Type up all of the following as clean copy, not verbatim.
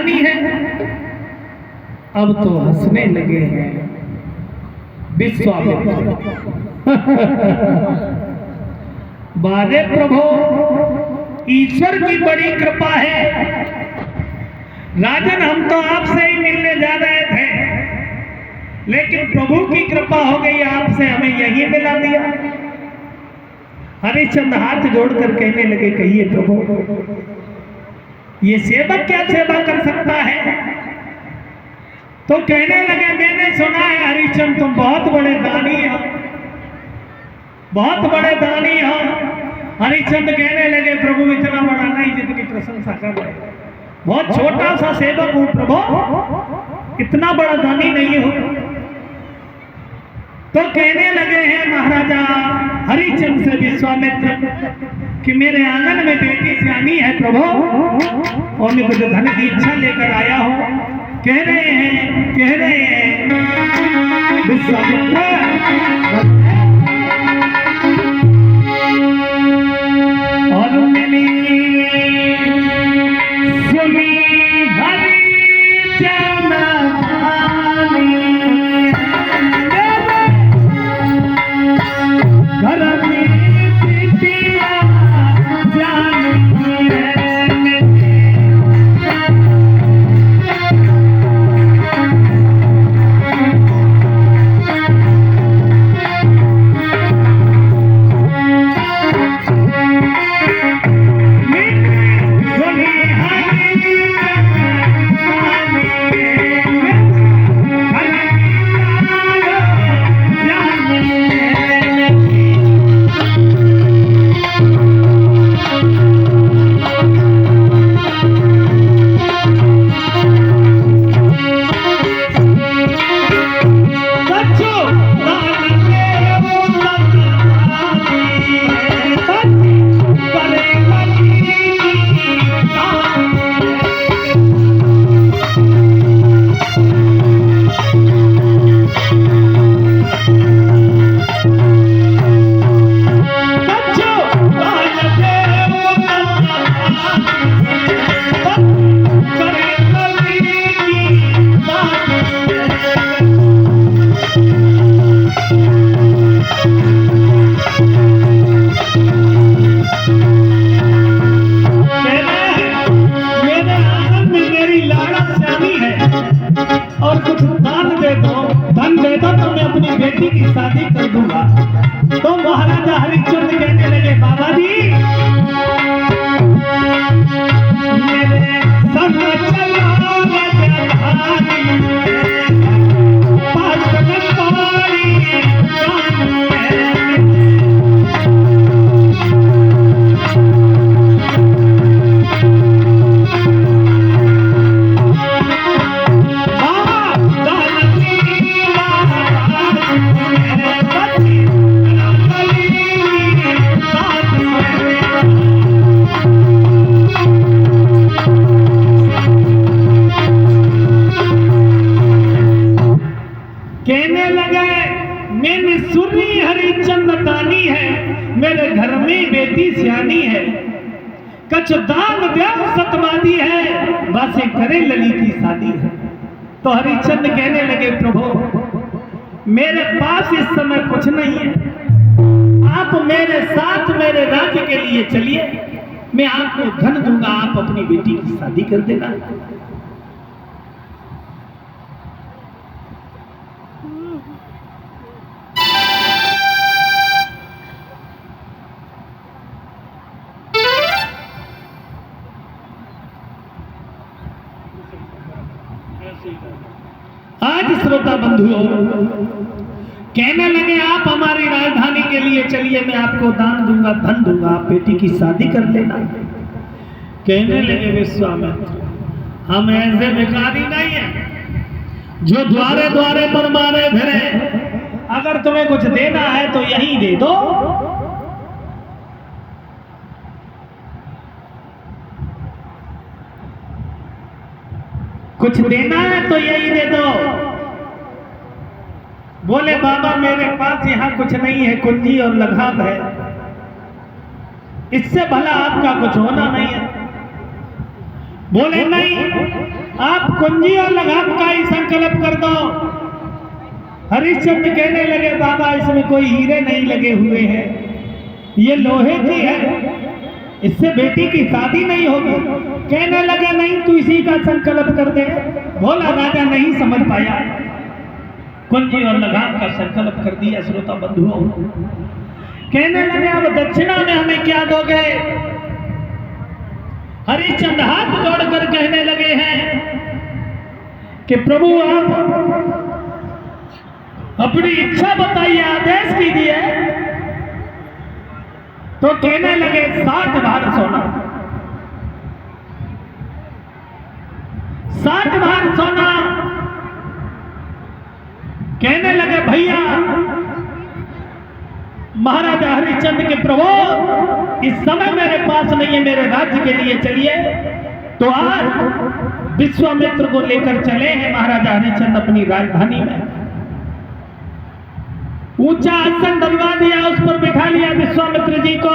राजधानी है। अब तो हंसने लगे हैं विश्वामित्र। बारे प्रभु, ईश्वर की बड़ी कृपा है। राजन, हम तो आपसे ही मिलने जा रहे थे, लेकिन प्रभु की कृपा हो गई, आपसे हमें यही मिला दिया। हरिश्चंद्र हाथ जोड़कर कहने लगे, कहिए प्रभु, ये सेवक क्या सेवा कर सकता है? तो कहने लगे, मैंने सुना है हरिश्चंद्र तुम बहुत बड़े दानी हो, बहुत बड़े दानी हो। हरिश्चंद्र कहने लगे, प्रभु इतना बड़ा नहीं जितनी प्रशंसा कर रहे, बहुत छोटा सा सेवक हूं प्रभु, इतना बड़ा दानी नहीं हो। तो कहने लगे हैं महाराजा हरिश्चंद्र से विश्वामित्र कि मेरे आंगन में बेटी सियानी है प्रभु, और मैं कुछ धन की इच्छा लेकर आया हूं। कह रहे हैं विश्वामित्र, और मिली सुनी शादी कर दूंगा। तो महाराजा हरिश्चंद्र कहने लगे, बाबा जी मेरे संग चलो मेरे घर में बेटी सियानी है, कछ दान ब्याह सतवादी है, बासे करे लली की शादी है। तो हरिश्चंद्र कहने लगे, प्रभु मेरे पास इस समय कुछ नहीं है, आप मेरे साथ मेरे राज्य के लिए चलिए, मैं आपको धन दूंगा, आप अपनी बेटी की शादी कर देना। आज श्रोता बंधुओं कहने लगे, आप हमारी राजधानी के लिए चलिए, मैं आपको दान दूंगा, धन दूंगा, आप बेटी की शादी कर लेना। कहने लगे विश्वामित्र, हम ऐसे भिखारी नहीं हैं जो द्वारे द्वारे पर मारे फिरे, अगर तुम्हें कुछ देना है तो यहीं दे दो। कुछ देना है तो यही दे दो। बोले, बाबा मेरे पास यहाँ कुछ नहीं है, कुंजी और लगाम है, इससे भला आपका कुछ होना नहीं है। बोले नहीं, कुंजी और लगाम का ही संकल्प कर दो। हरिश्चंद्र कहने लगे बाबा इसमें कोई हीरे नहीं लगे हुए हैं, ये लोहे की है, इससे बेटी की शादी नहीं होगी। कहने लगे नहीं तू इसी का संकल्प कर दे। भोला राजा नहीं समझ पाया, कुंजी और लगाम का संकल्प कर दिया। श्रोता बंधुओं, कहने लगे अब दक्षिणा में हमें क्या दोगे? हरिश्चंद्र हाथ जोड़कर कहने लगे हैं कि प्रभु आप अपनी इच्छा बताइए, आदेश कीजिए। तो कहने लगे 60 भार सोना। 60 भार सोना। कहने लगे भैया महाराजा हरिश्चंद्र के प्रभु इस समय मेरे पास नहीं है, मेरे राज्य के लिए चलिए। तो आज विश्वामित्र को लेकर चले हैं महाराजा हरिश्चंद्र अपनी राजधानी में। ऊंचा आसन डलवा दिया, उस पर बिठा लिया विश्वामित्र जी को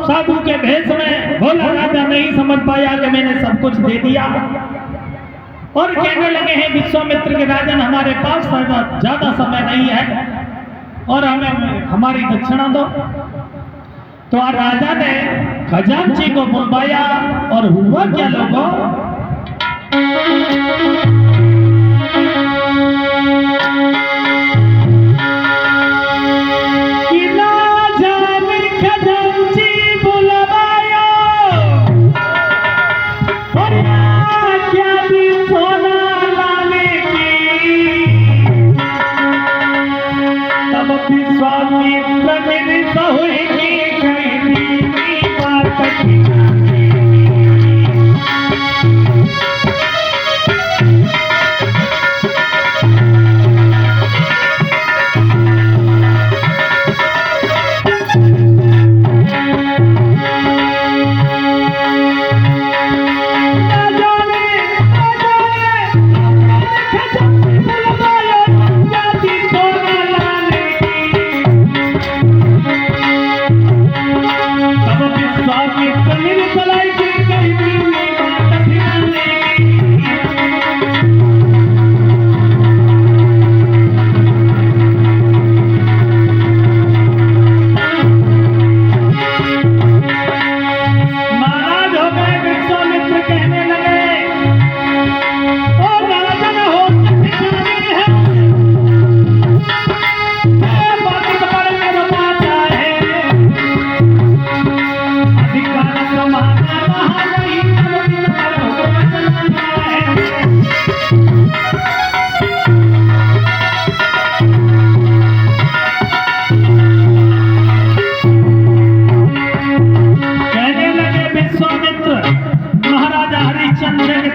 साधु के भेष में। भोला राजा नहीं समझ पाया कि मैंने सब कुछ दे दिया और कहने लगे हैं विश्वामित्र के राजन हमारे पास ज्यादा समय नहीं है और हमें हमारी दक्षिणा दो। तो राजा ने खजांची को बुलवाया और हुआ क्या लोगों,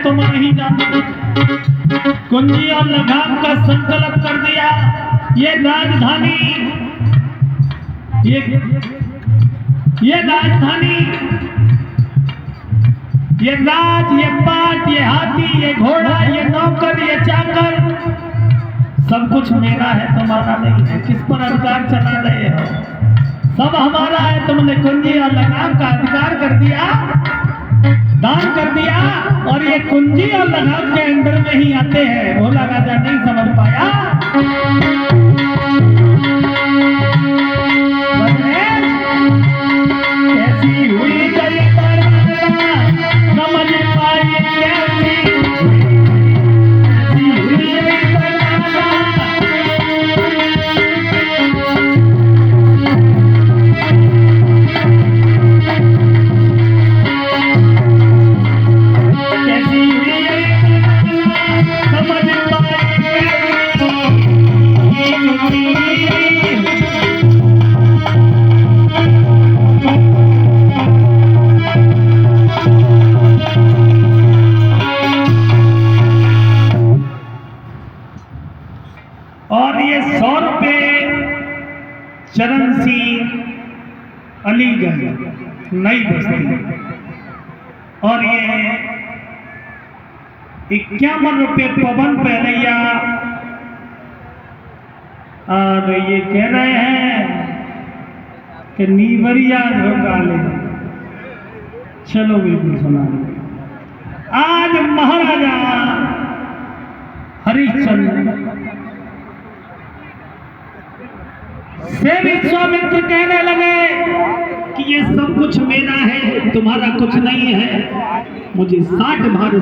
तुम नहीं जानते। कुंजी और लगाम का संकल्प कर दिया। ये राजधानी, ये राजधानी, ये राज, ये पाट, ये हाथी, ये घोड़ा, ये नौकर, ये चाकर, सब कुछ मेरा है, तुम्हारा नहीं है। किस पर अधिकार चला रहे हो? सब हमारा है। तुमने कुंजी और लगाम का अधिकार कर दिया, दान कर दिया, और ये कुंजी और लगाम के अंदर में ही आते हैं। भोला राजा नहीं समझ पाया। कैसी हुई गई समझ पाई, कैसी हुई और ये 100 रुपये चरण सिंह, अलीगढ़, नई बस्ती। और ये 51 रुपये पवन पहलैया। और ये कह रहे हैं कि नीवरिया झोंकाले। चलो बिल्कुल सुना। आज महाराजा हरिश्चंद्र। से विश्वामित्र कहने लगे कि ये सब कुछ मेरा है, तुम्हारा कुछ नहीं है। मुझे 60 भार